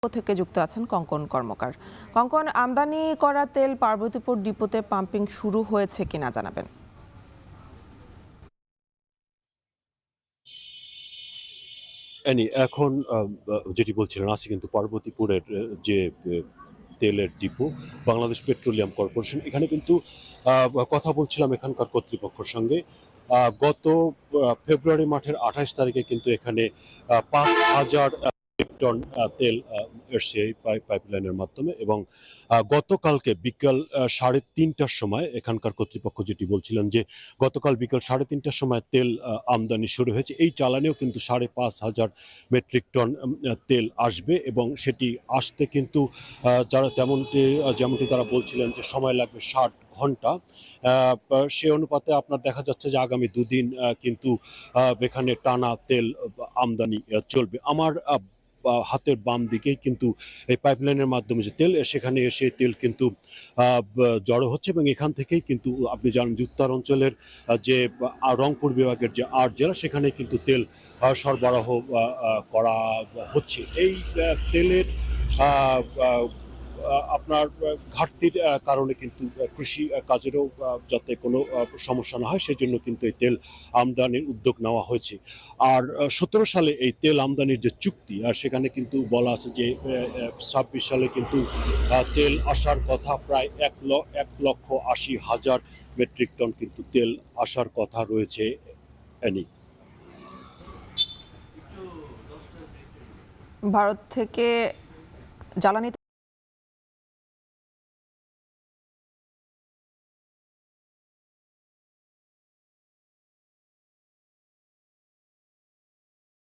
থেকে যুক্ত আছেন কঙ্কন কর্মকার। কঙ্কন, আমদানি করা তেল পার্বতীপুর ডিপোতে পাম্পিং শুরু হয়েছে কিনা জানাবেন। এখন যেটি বলছিলেন আছে কিন্তু পার্বতীপুরের যে তেলের ডিপো বাংলাদেশ পেট্রোলিয়াম কর্পোরেশন এখানে কিন্তু কথা বলছিলাম এখানকার কর্তৃপক্ষের সঙ্গে। গত ফেব্রুয়ারি মাসের ২৮ তারিখে কিন্তু এখানে ৫,০০০ টন তেল এসছে এই পাইপলাইনের মাধ্যমে এবং গতকালকে বিকাল ৩:৩০টার সময় এখানকার কর্তৃপক্ষ যেটি বলছিলেন যে গতকাল বিকাল ৩:৩০টার সময় তেল আমদানি শুরু হয়েছে। এই চালানেও কিন্তু ৫,৫০০ মেট্রিক টন তেল আসবে এবং সেটি আসতে কিন্তু যারা যেমনটি তারা বলছিলেন যে সময় লাগবে ৬০ ঘন্টা। সে অনুপাতে আপনার দেখা যাচ্ছে যে আগামী দুদিন কিন্তু এখানে টানা তেল আমদানি চলবে। আমার হাতের বাম দিকেই কিন্তু এই পাইপলাইনের মাধ্যমে যে তেল সেখানে এসে তেল কিন্তু জড়ো হচ্ছে এবং এখান থেকেই কিন্তু আপনি জানেন যে উত্তরাঞ্চলের যে রংপুর বিভাগের যে ৮ জেলা সেখানে কিন্তু তেল সরবরাহ করা হচ্ছে। এই তেলের আপনার ঘাটতির কারণে কিন্তু কৃষি কাজেরও যাতে কোনো সমস্যা না হয় সেজন্য কিন্তু এই তেল আমদানির উদ্যোগ নেওয়া হয়েছে। আর ১৭ সালে এই তেল আমদানির যে চুক্তি সেখানে কিন্তু বলা আছে যে ২৬ সালে কিন্তু তেল আসার কথা প্রায় ১,৮০,০০০ মেট্রিক টন কিন্তু তেল আসার কথা রয়েছে। ভারত থেকে জ্বালানি